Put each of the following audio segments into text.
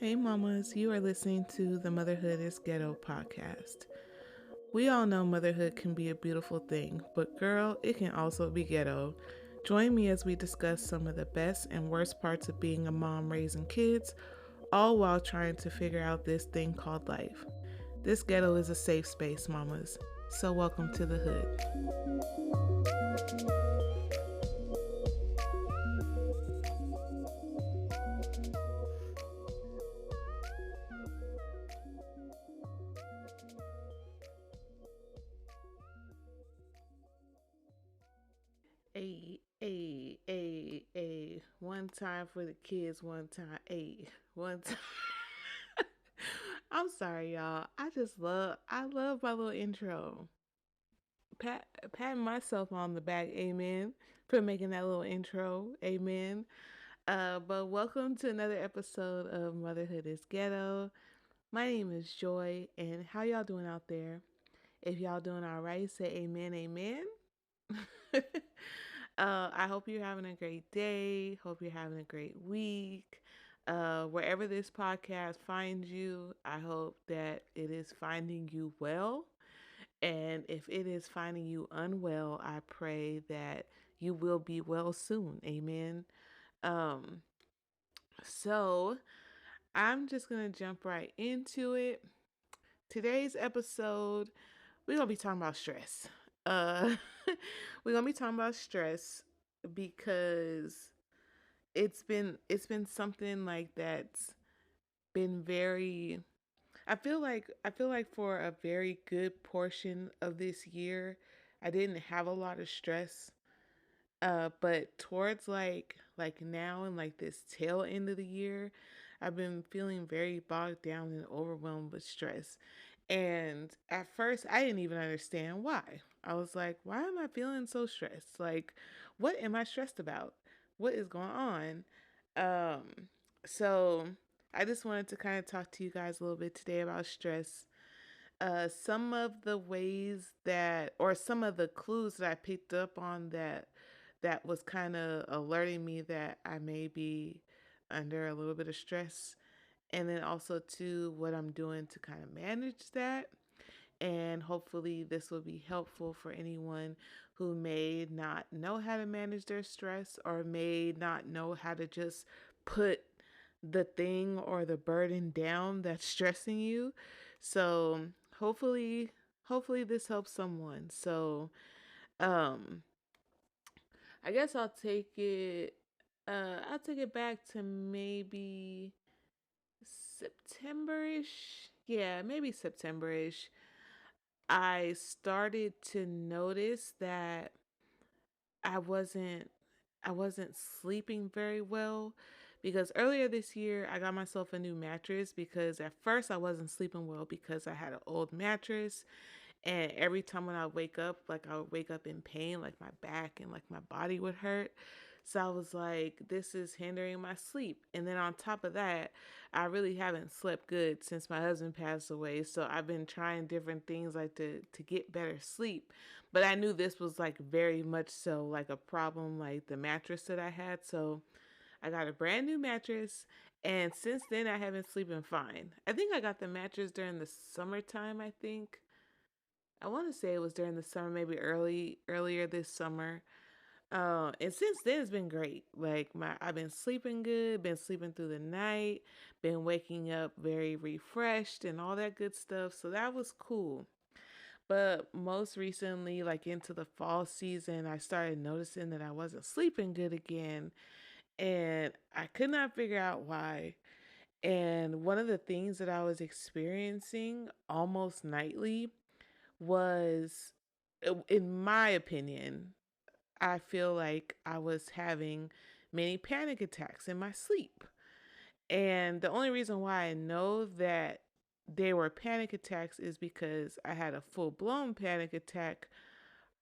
Hey, mamas, you are listening to the Motherhood is Ghetto podcast. We all know motherhood can be a beautiful thing, but girl, it can also be ghetto. Join me as we discuss some of the best and worst parts of being a mom raising kids, all while trying to figure out this thing called life. This ghetto is a safe space, mamas. So, welcome to the hood. A. One time for the kids, one time. One time. I'm sorry, y'all. I love my little intro. Patting myself on the back, amen, for making that little intro, amen. But welcome to another episode of Motherhood is Ghetto. My name is Joy, and how y'all doing out there? If y'all doing all right, say amen, amen. I hope you're having a great day. Hope you're having a great week. Wherever this podcast finds you, I hope that it is finding you well. And if it is finding you unwell, I pray that you will be well soon. Amen. Um, so I'm just going to jump right into it. Today's episode, we're going to be talking about stress. Uh, we're going to be talking about stress because it's been something like that's been very I feel like for a very good portion of this year I didn't have a lot of stress, but towards like now and like this tail end of the year I've been feeling very bogged down and overwhelmed with stress. And at first I didn't even understand why. I was like, why am I feeling so stressed? Like, what am I stressed about? What is going on? um so I just wanted to kind of talk to you guys a little bit today about stress. Some of the ways that, or some of the clues that I picked up on that was kind of alerting me that I may be under a little bit of stress, and then also to what I'm doing to kind of manage that. And hopefully this will be helpful for anyone who may not know how to manage their stress or may not know how to just put the thing or the burden down that's stressing you. So hopefully this helps someone. So um I guess I'll take it back to maybe September-ish. Yeah, maybe September-ish. I started to notice that I wasn't I wasn't sleeping very well, because earlier this year I got myself a new mattress because at first I wasn't sleeping well because I had an old mattress. And every time when I wake up, like I would wake up in pain, like my back and like my body would hurt. So I was like, this is hindering my sleep. And then on top of that, I really haven't slept good since my husband passed away. So I've been trying different things like to get better sleep. But I knew this was like very much so like a problem, like the mattress that I had. So I got a brand new mattress. And since then, I haven't sleeping fine. I think I got the mattress during the summertime, I think. I want to say it was during the summer, maybe earlier this summer. And since then it's been great. Like I've been sleeping good, been sleeping through the night, been waking up very refreshed and all that good stuff. So that was cool. But most recently, like into the fall season, I started noticing that I wasn't sleeping good again, and I could not figure out why. And one of the things that I was experiencing almost nightly was, in my opinion, I feel like I was having many panic attacks in my sleep. And the only reason why I know that they were panic attacks is because I had a full blown panic attack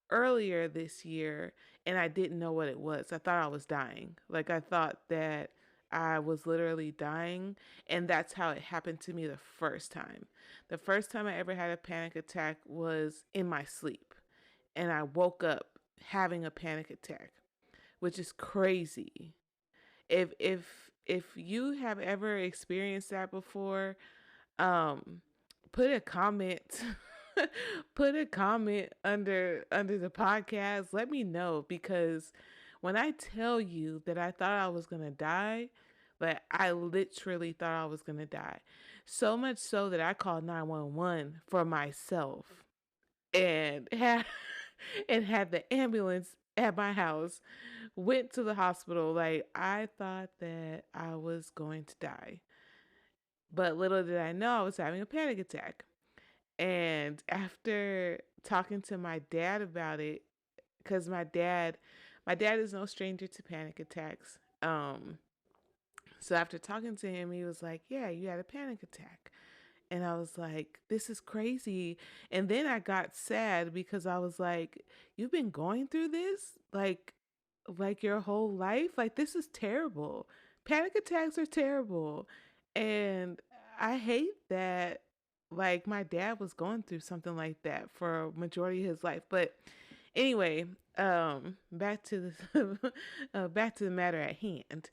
earlier this year and I didn't know what it was. I thought I was dying. Like I thought that I was literally dying, and that's how it happened to me the first time. The first time I ever had a panic attack was in my sleep, and I woke up having a panic attack, which is crazy. If if you have ever experienced that before, um put a comment put a comment under the podcast. Let me know, because when I tell you that I thought I was going to die, like I literally thought I was going to die. So much so that I called 911 for myself and had and had the ambulance at my house, went to the hospital. Like I thought that I was going to die. But little did I know I was having a panic attack. And after talking to my dad about it, because my dad is no stranger to panic attacks. So after talking to him, he was like, "Yeah, you had a panic attack." And I was like, "This is crazy." And then I got sad because I was like, "You've been going through this like your whole life? Like this is terrible. Panic attacks are terrible." And I hate that like my dad was going through something like that for a majority of his life. But anyway, back to the back to the matter at hand.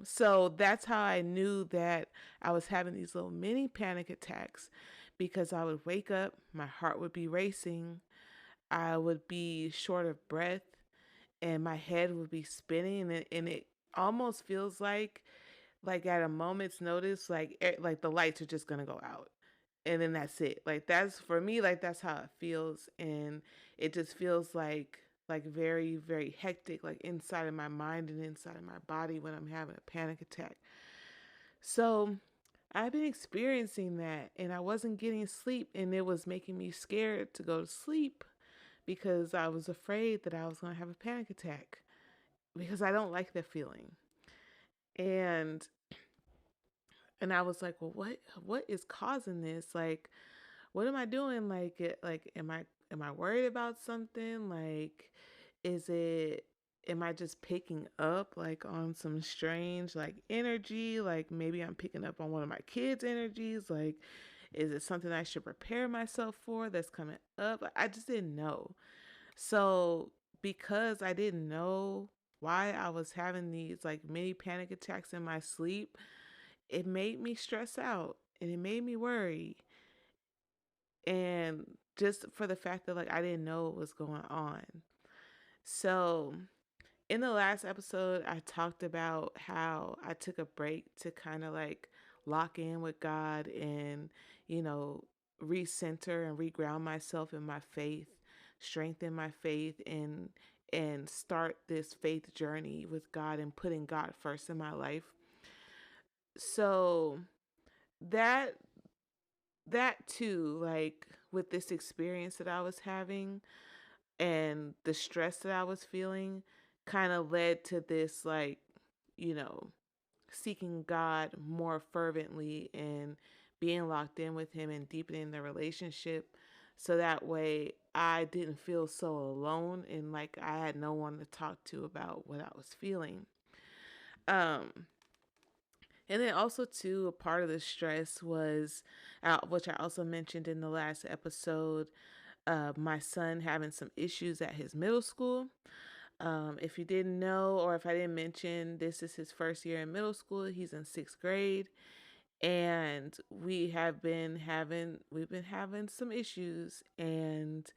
So that's how I knew that I was having these little mini panic attacks, because I would wake up, my heart would be racing, I would be short of breath, and my head would be spinning, and it almost feels like at a moment's notice, like the lights are just gonna go out, and then that's it. Like that's for me, like that's how it feels, and it just feels like very very hectic, like inside of my mind and inside of my body when I'm having a panic attack. So I've been experiencing that, and I wasn't getting sleep, and it was making me scared to go to sleep because I was afraid that I was going to have a panic attack, because I don't like the feeling. And I was like, "Well, what is causing this? Like what am I doing? Like am I worried about something? Like is it am I just picking up like on some strange like energy? Like maybe I'm picking up on one of my kids' energies. Like is it something I should prepare myself for that's coming up? I just didn't know. So because I didn't know why I was having these like mini panic attacks in my sleep, it made me stress out and it made me worry. And just for the fact that like I didn't know what was going on. So in the last episode, I talked about how I took a break to kind of like lock in with God and, you know, recenter and reground myself in my faith, strengthen my faith, and start this faith journey with God and putting God first in my life. So that that too, like with this experience that I was having and the stress that I was feeling, kind of led to this like, you know, seeking God more fervently and being locked in with him and deepening the relationship, so that way I didn't feel so alone and like I had no one to talk to about what I was feeling. Um and then also too, a part of the stress was, which I also mentioned in the last episode, my son having some issues at his middle school. If you didn't know, or if I didn't mention, this is his first year in middle school. He's in sixth grade, and we've been having some issues. And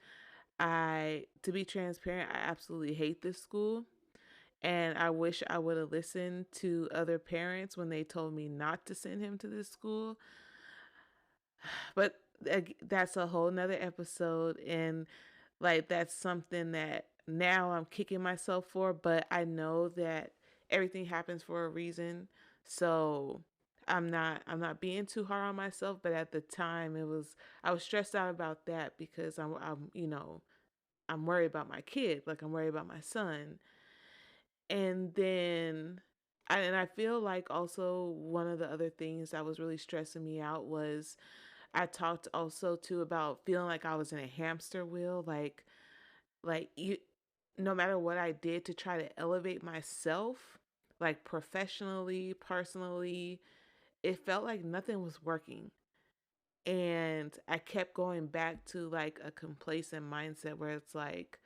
to be transparent, I absolutely hate this school. And I wish I would have listened to other parents when they told me not to send him to this school. But that's a whole nother episode. And like that's something that now I'm kicking myself for, but I know that everything happens for a reason. So I'm not being too hard on myself, but at the time I was stressed out about that because I'm worried about my kid, like I'm worried about my son. And then I feel like also one of the other things that was really stressing me out was I talked also too about feeling like I was in a hamster wheel, like you no matter what I did to try to elevate myself, like professionally, personally, it felt like nothing was working. And I kept going back to like a complacent mindset where it's like,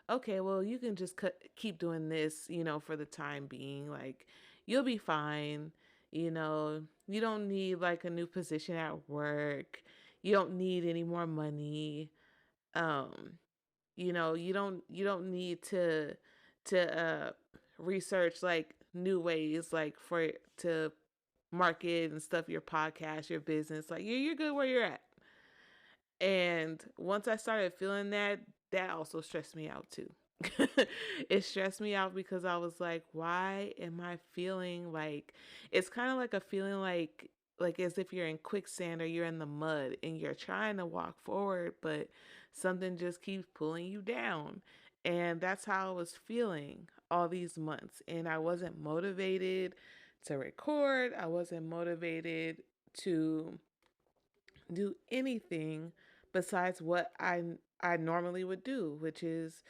okay, well, you can just keep doing this, for the time being. Like, you'll be fine. You know, you don't need like a new position at work. You don't need any more money. Um, you don't need to research like new ways like for to market and stuff your podcast, your business. Like you're good where you're at. And once I started feeling that, that also stressed me out too. It stressed me out because I was like, why am I feeling like it's kind of like a feeling like as if you're in quicksand or you're in the mud and you're trying to walk forward, but something just keeps pulling you down. And that's how I was feeling all these months. And I wasn't motivated to record. I wasn't motivated to do anything besides what I normally would do, which is,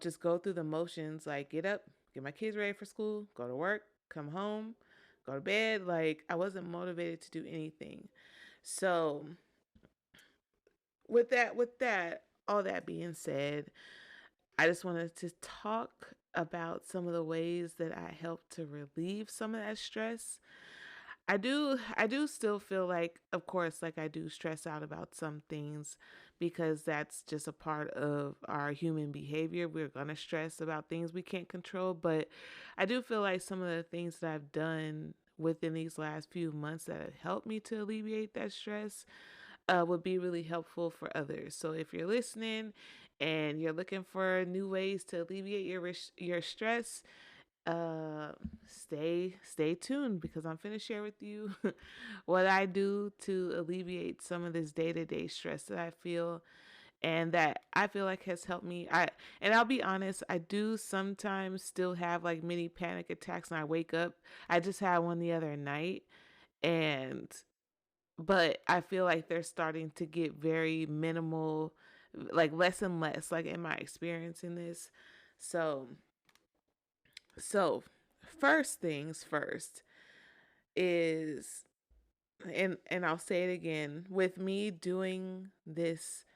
just go through the motions, like get up, get my kids ready for school, go to work, come home, go to bed. Like I wasn't motivated to do anything. So, with that, all that being said, I just wanted to talk about some of the ways that I help to relieve some of that stress. I do still feel like, of course, like I do stress out about some things because that's just a part of our human behavior. We're going to stress about things we can't control, but I do feel like some of the things that I've done within these last few months that have helped me to alleviate that stress would be really helpful for others. So if you're listening and you're looking for new ways to alleviate your stress, uh stay tuned because I'm finna share with you what I do to alleviate some of this day-to-day stress that I feel and that I feel like has helped me. I'll be honest, I do sometimes still have like mini panic attacks when I wake up. I just had one the other night, and but I feel like they're starting to get very minimal, like less and less, like in my experience in this. So so first things first is, and I'll say it again, with me doing this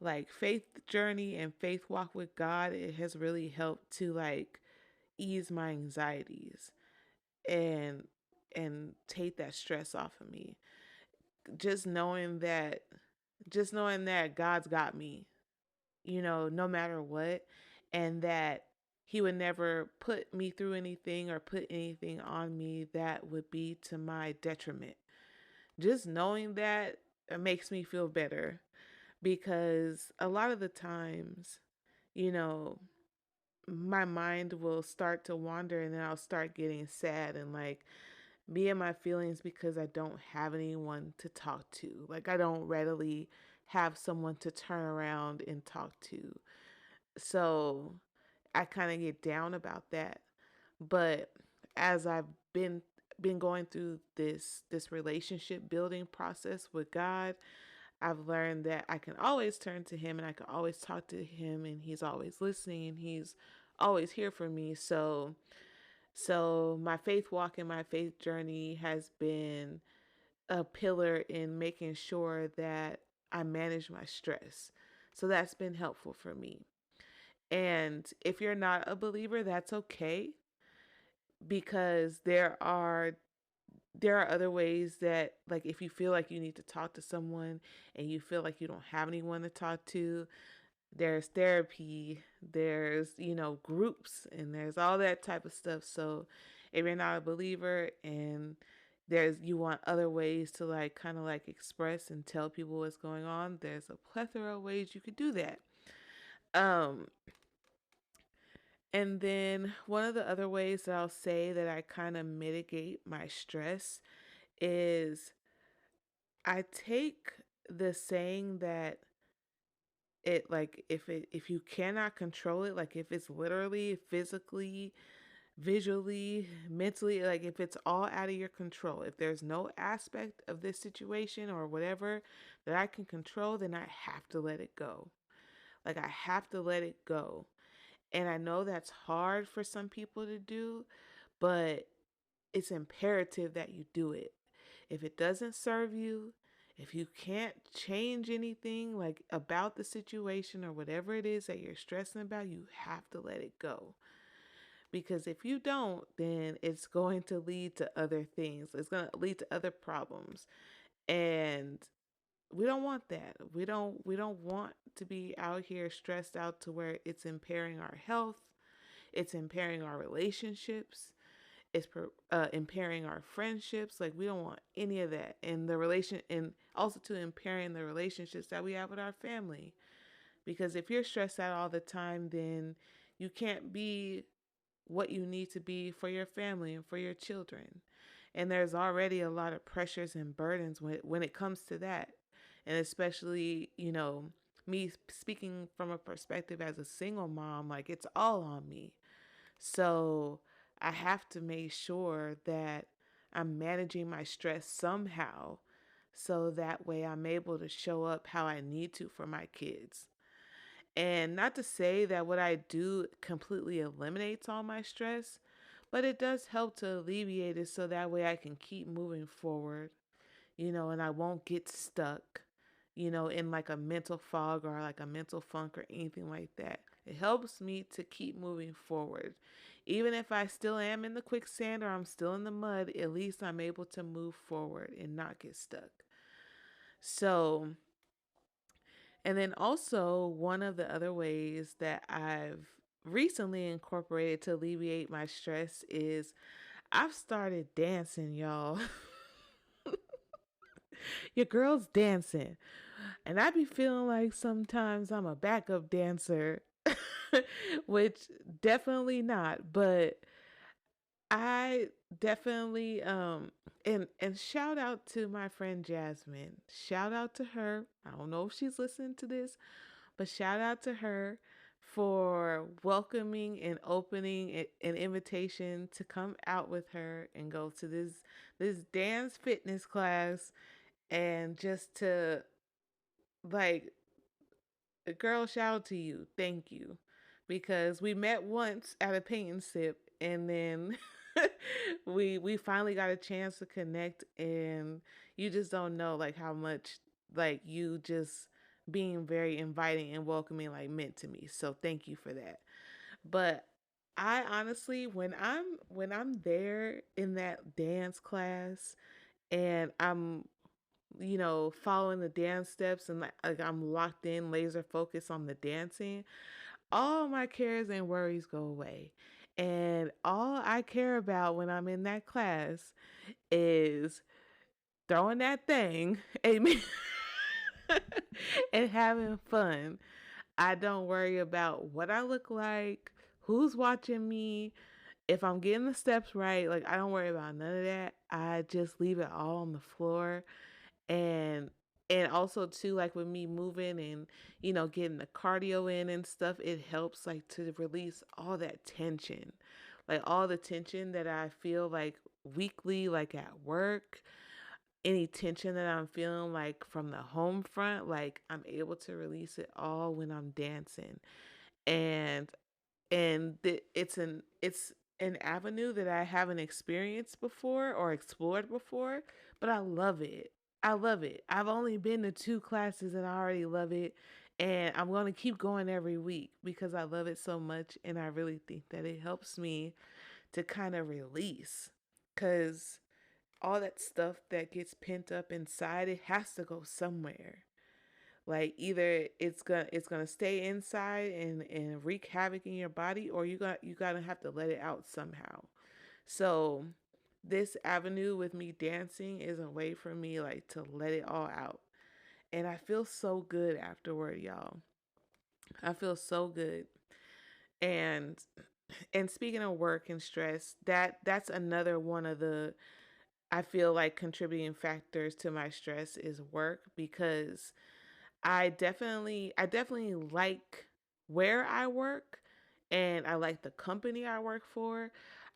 like faith journey and faith walk with God, it has really helped to like ease my anxieties and take that stress off of me. Just knowing that God's got me, no matter what, and that he would never put me through anything or put anything on me that would be to my detriment. Just knowing that makes me feel better because a lot of the times, you know, my mind will start to wander and then I'll start getting sad and like be in my feelings because I don't have anyone to talk to. Like I don't readily have someone to turn around and talk to. So I kind of get down about that. But as I've been going through this relationship building process with God, I've learned that I can always turn to him and I can always talk to him and he's always listening and he's always here for me. So my faith walk and my faith journey has been a pillar in making sure that I manage my stress. So that's been helpful for me. And if you're not a believer, that's okay because there are other ways that, like, if you feel like you need to talk to someone and you feel like you don't have anyone to talk to, there's therapy, there's, groups, and there's all that type of stuff. So if you're not a believer and you want other ways to like kind of like express and tell people what's going on, there's a plethora of ways you could do that. Um and then one of the other ways that I'll say that I kind of mitigate my stress is I take the saying that if you cannot control it, like if it's literally, physically, visually, mentally, like if it's all out of your control, if there's no aspect of this situation or whatever that I can control, then I have to let it go. Like I have to let it go. And I know that's hard for some people to do, but it's imperative that you do it. If it doesn't serve you, if you can't change anything like about the situation or whatever it is that you're stressing about, you have to let it go. Because if you don't, then it's going to lead to other things. It's going to lead to other problems. And we don't want that. We don't want to be out here stressed out to where it's impairing our health, it's impairing our relationships, it's impairing our friendships. Like we don't want any of that. And the relation and also to impairing the relationships that we have with our family. Because if you're stressed out all the time, then you can't be what you need to be for your family and for your children. And there's already a lot of pressures and burdens when it comes to that. And especially, me speaking from a perspective as a single mom, like it's all on me. So I have to make sure that I'm managing my stress somehow so that way I'm able to show up how I need to for my kids. And not to say that what I do completely eliminates all my stress, but it does help to alleviate it so that way I can keep moving forward, and I won't get stuck, in like a mental fog or like a mental funk or anything like that. It helps me to keep moving forward. Even if I still am in the quicksand or I'm still in the mud, at least I'm able to move forward and not get stuck. So, and then also, one of the other ways that I've recently incorporated to alleviate my stress is I've started dancing, y'all. Your girl's dancing. And I be feeling like sometimes I'm a backup dancer, which definitely not, but I definitely and shout out to my friend Jasmine. Shout out to her. I don't know if she's listening to this, but shout out to her for welcoming and opening an invitation to come out with her and go to this dance fitness class and just to like girl, shout out to you. Thank you. Because we met once at a paint and sip and then we finally got a chance to connect, and you just don't know like how much like you just being very inviting and welcoming like meant to me. So thank you for that. But I honestly when I'm there in that dance class and I'm following the dance steps and like I'm locked in, laser focused on the dancing, all my cares and worries go away. And all I care about when I'm in that class is throwing that thing, amen, and having fun. I don't worry about what I look like, who's watching me, if I'm getting the steps right. Like, I don't worry about none of that. I just leave it all on the floor. and and also too, like with me moving and getting the cardio in and stuff, it helps like to release all that tension, like all the tension that I feel like weekly, like at work, any tension that I'm feeling like from the home front, like I'm able to release it all when I'm dancing. And and it's an avenue that I haven't experienced before or explored before, but I love it. I love it. I've only been to two classes and I already love it. And I'm going to keep going every week because I love it so much. And I really think that it helps me to kind of release, because all that stuff that gets pent up inside, it has to go somewhere. Like either it's gonna stay inside and wreak havoc in your body, or you gotta have to let it out somehow. So this avenue with me dancing is a way for me like to let it all out. And I feel so good afterward, y'all. I feel so good. And and speaking of work and stress, that's another one of the, I feel like, contributing factors to my stress is work, because I definitely like where I work and I like the company I work for.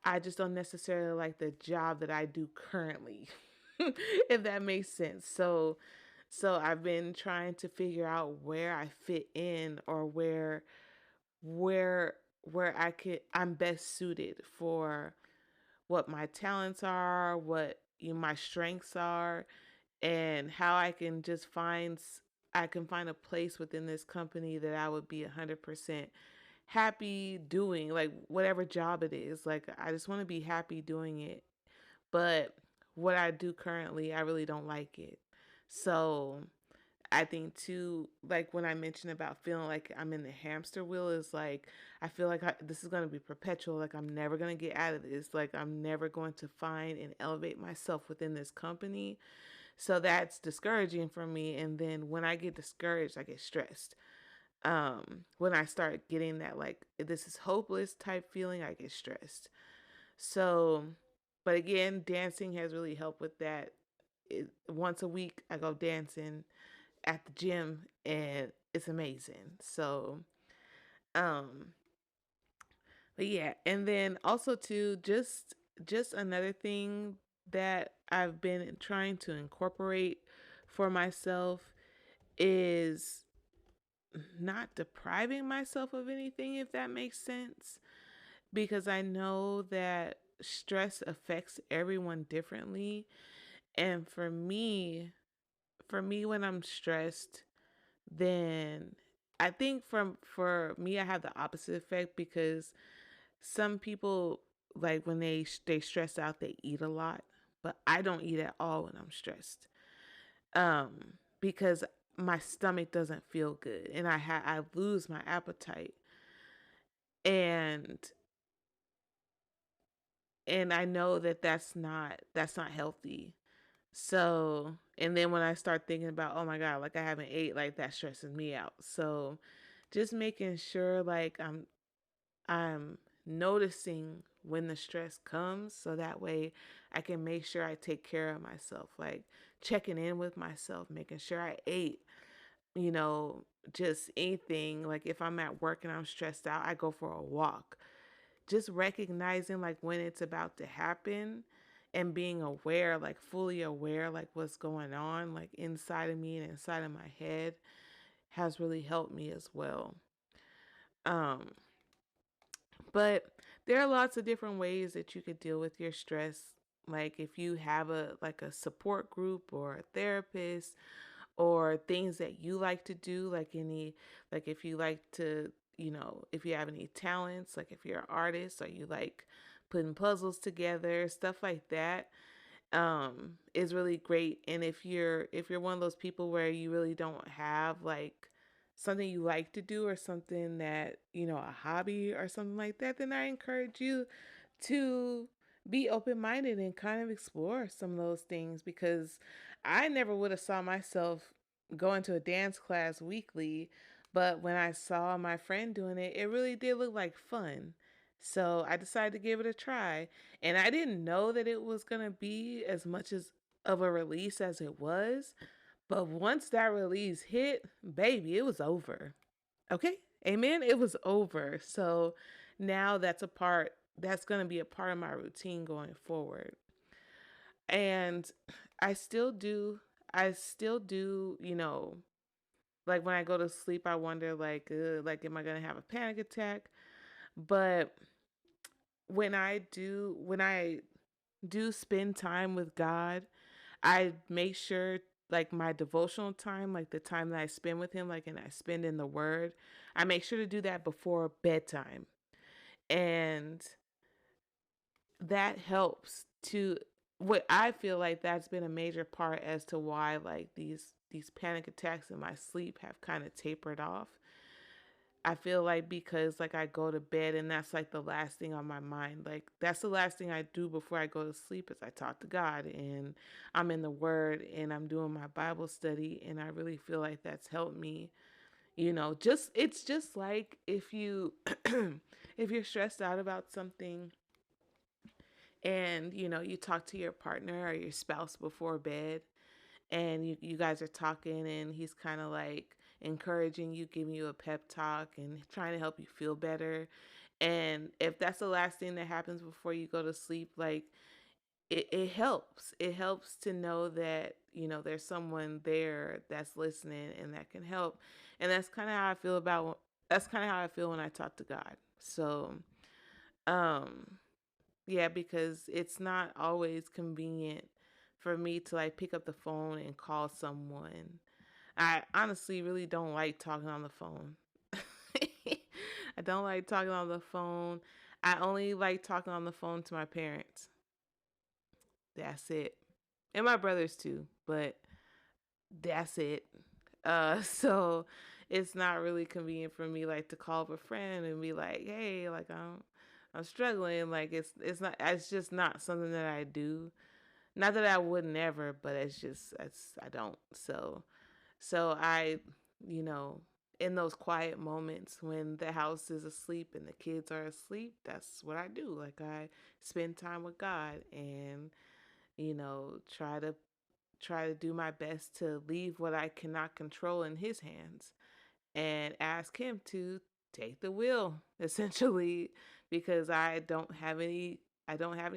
I just don't necessarily like the job that I do currently. If that makes sense. So I've been trying to figure out where I fit in, or where where I'm best suited for what my talents are, what my strengths are, and how I can find a place within this company that I would be 100% happy doing like whatever job it is. Like I just want to be happy doing it. But what I do currently, I really don't like it. So I think too, like when I mentioned about feeling like I'm in the hamster wheel, is like I feel like this is going to be perpetual. Like I'm never going to get out of this. Like I'm never going to find and elevate myself within this company. So that's discouraging for me. And then when I get discouraged, I get stressed. When I start getting that like this is hopeless type feeling, I get stressed. So, but again, dancing has really helped with that. Once a week, I go dancing at the gym, and it's amazing. So, um, but yeah, and then also too, just another thing that I've been trying to incorporate for myself is not depriving myself of anything, if that makes sense, because I know that stress affects everyone differently. And for me when I'm stressed, then I think for me I have the opposite effect because some people like when they stress out they eat a lot, but I don't eat at all when I'm stressed. Because my stomach doesn't feel good and I lose my appetite. And I know that that's not healthy. So, and then when I start thinking about, oh my God, like I haven't ate, like that stresses me out. So, just making sure like I'm noticing when the stress comes so that way I can make sure I take care of myself, like checking in with myself, making sure I ate, you know, just anything. Like if I'm at work and I'm stressed out, I go for a walk, just recognizing like when it's about to happen and being aware, like fully aware, like what's going on, like inside of me and inside of my head has really helped me as well. Um, but there are lots of different ways that you could deal with your stress. Like if you have a support group or a therapist or things that you like to do, like if you like to, if you have any talents, like if you're an artist or you like putting puzzles together, stuff like that, is really great. And if you're one of those people where you really don't have like something you like to do or something that, a hobby or something like that, then I encourage you to be open-minded and kind of explore some of those things because I never would have saw myself going to a dance class weekly, but when I saw my friend doing it, it really did look like fun. So I decided to give it a try, and I didn't know that it was going to be as much as of a release as it was, but once that release hit, baby, it was over. Okay? Amen. It was over. So now that's going to be a part of my routine going forward. And I still do I still do, like when I go to sleep I wonder like am I going to have a panic attack? But when I do spend time with God, I make sure like my devotional time, like the time that I spend with him, like and I spend in the word, I make sure to do that before bedtime. And that helps to what I feel like that's been a major part as to why like these panic attacks in my sleep have kind of tapered off. I feel like because like I go to bed and that's like the last thing on my mind. Like that's the last thing I do before I go to sleep is I talk to God and I'm in the word and I'm doing my Bible study and I really feel like that's helped me. Just it's just like if you if you're stressed out about something and you talk to your partner or your spouse before bed and you guys are talking and he's kind of like encouraging you, giving you a pep talk and trying to help you feel better. And if that's the last thing that happens before you go to sleep, like it helps to know that there's someone there that's listening and that can help. And that's kind of how I feel when I talk to God. So um yeah, because it's not always convenient for me to like pick up the phone and call someone. I honestly really don't like talking on the phone. I don't like talking on the phone. I only like talking on the phone to my parents. That's it. And my brothers too, but that's it. So it's not really convenient for me like to call up a friend and be like, "Hey, like I'm struggling." Like it's just not something that I do. Not that I would never, but it's I don't. So I, you know, in those quiet moments when the house is asleep and the kids are asleep, that's what I do. Like I spend time with God and, try to do my best to leave what I cannot control in his hands and ask him to take the wheel essentially because I don't have any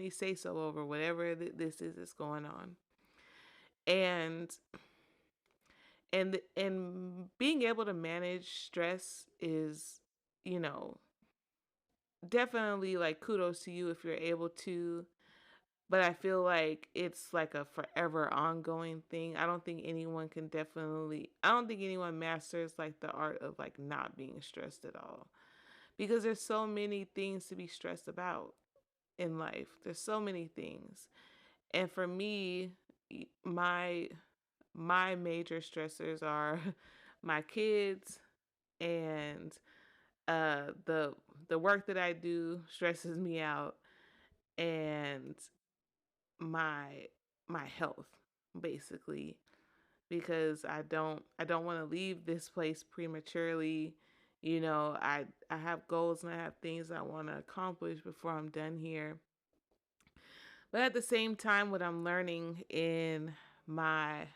say so over whatever this is that's going on. And and being able to manage stress is, you know, definitely like kudos to you if you're able to, but I feel like it's like a forever ongoing thing. I don't think anyone masters like the art of like not being stressed at all because there's so many things to be stressed about in life. There's so many things. And for me, my major stressors are my kids and the work that I do stresses me out, and my my health basically because I don't want to leave this place prematurely. I have goals and I have things I want to accomplish before I'm done here. But at the same time, what I'm learning in my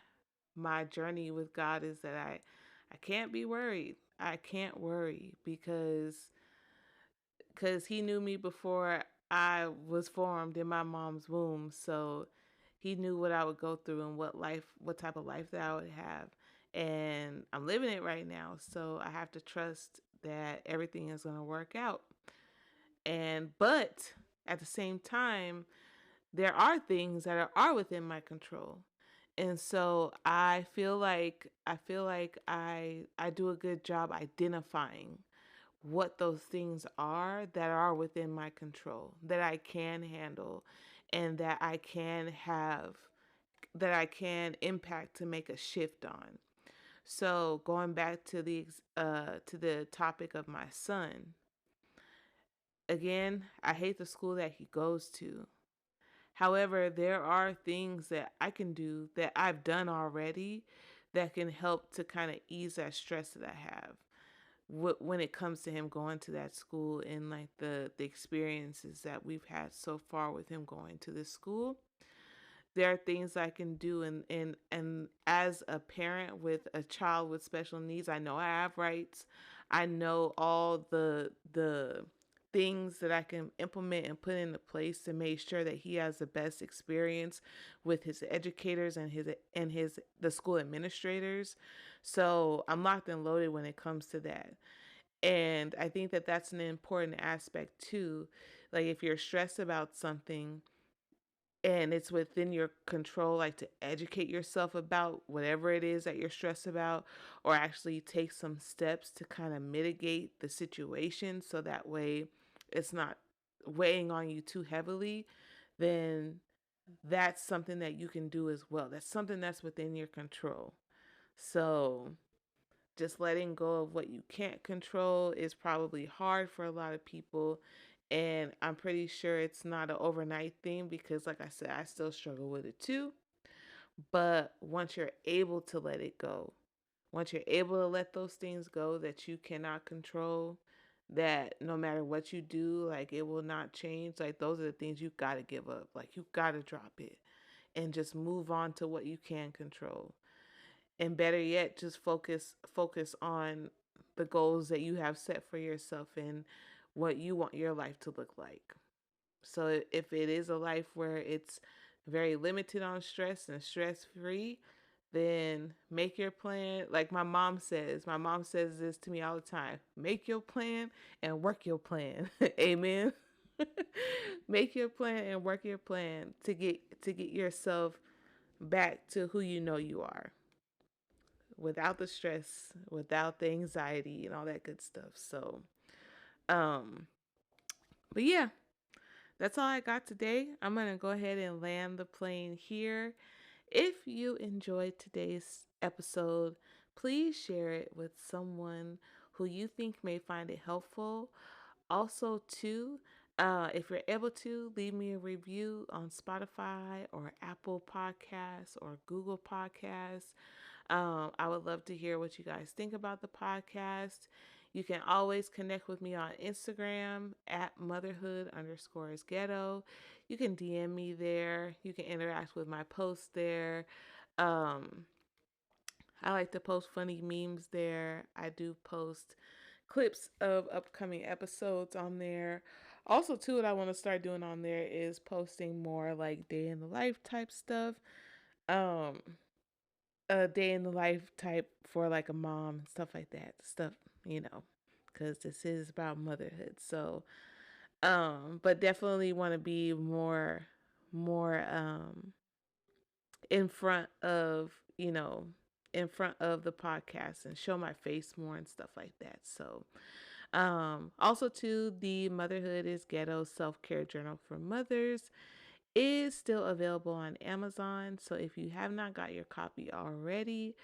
my journey with God is that I can't be worried. I can't worry because he knew me before I was formed in my mom's womb. So he knew what I would go through and what type of life that I would have. And I'm living it right now. So I have to trust that everything is going to work out. But at the same time, there are things that are within my control. And so I feel like I do a good job identifying what those things are that are within my control, that I can handle, and that I can impact to make a shift on. So going back to the topic of my son, again, I hate the school that he goes to. However, there are things that I can do that I've done already that can help to kind of ease that stress that I have when it comes to him going to that school and like the experiences that we've had so far with him going to this school. There are things I can do, and as a parent with a child with special needs, I know I have rights. I know all the things that I can implement and put into place to make sure that he has the best experience with his educators and the school administrators. So I'm locked and loaded when it comes to that. And I think that that's an important aspect too. Like if you're stressed about something, and it's within your control like to educate yourself about whatever it is that you're stressed about, or actually take some steps to kind of mitigate the situation so that way it's not weighing on you too heavily, then that's something that you can do as well. That's something that's within your control. So just letting go of what you can't control is probably hard for a lot of people. And I'm pretty sure it's not an overnight thing because, like I said, I still struggle with it too. But once you're able to let it go, once you're able to let those things go that you cannot control, that no matter what you do, like it will not change, like those are the things you got to give up. Like you got to drop it and just move on to what you can control, and better yet, just focus on the goals that you have set for yourself and what you want your life to look like. So if it is a life where it's very limited on stress and stress free, then make your plan. Like my mom says this to me all the time: make your plan and work your plan. Amen. Make your plan and work your plan to get yourself back to who you know you are, without the stress, without the anxiety, and all that good stuff. So Um, but yeah, that's all I got today. I'm going to go ahead and land the plane here. If you enjoyed today's episode, please share it with someone who you think may find it helpful. Also, too, if you're able to, leave me a review on Spotify or Apple Podcasts or Google Podcasts. I would love to hear what you guys think about the podcast. You can always connect with me on Instagram at motherhood_ghetto. You can DM me there. You can interact with my posts there. Um, I like to post funny memes there. I do post clips of upcoming episodes on there. Also, too, what I want to start doing on there is posting more like day in the life type stuff. Um, a day in the life type for like a mom and stuff like that. Stuff, you know, because this is about motherhood. So, but definitely want to be more in front of, in front of the podcast and show my face more and stuff like that. So, also too, the Motherhood is Ghetto Self-Care Journal for Mothers is still available on Amazon. So if you have not got your copy already,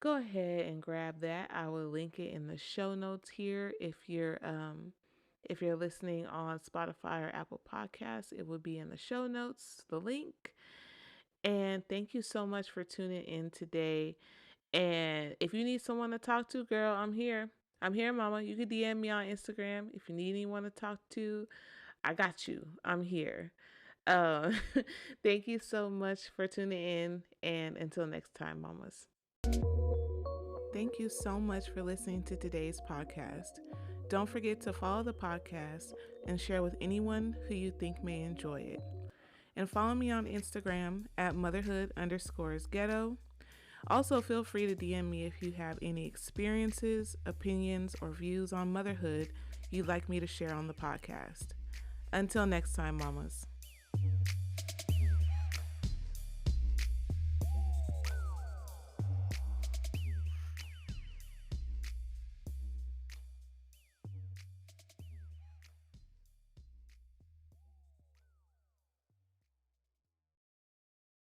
go ahead and grab that. I will link it in the show notes here. If you're listening on Spotify or Apple Podcasts, it will be in the show notes, the link. And thank you so much for tuning in today. And if you need someone to talk to, girl, I'm here. I'm here, mama. You can DM me on Instagram if you need anyone to talk to. I got you. I'm here. Uh, Thank you so much for tuning in. And until next time, mamas. Thank you so much for listening to today's podcast. Don't forget to follow the podcast and share with anyone who you think may enjoy it. And follow me on Instagram at motherhood_ghetto. Also, feel free to DM me if you have any experiences, opinions, or views on motherhood you'd like me to share on the podcast. Until next time, mamas.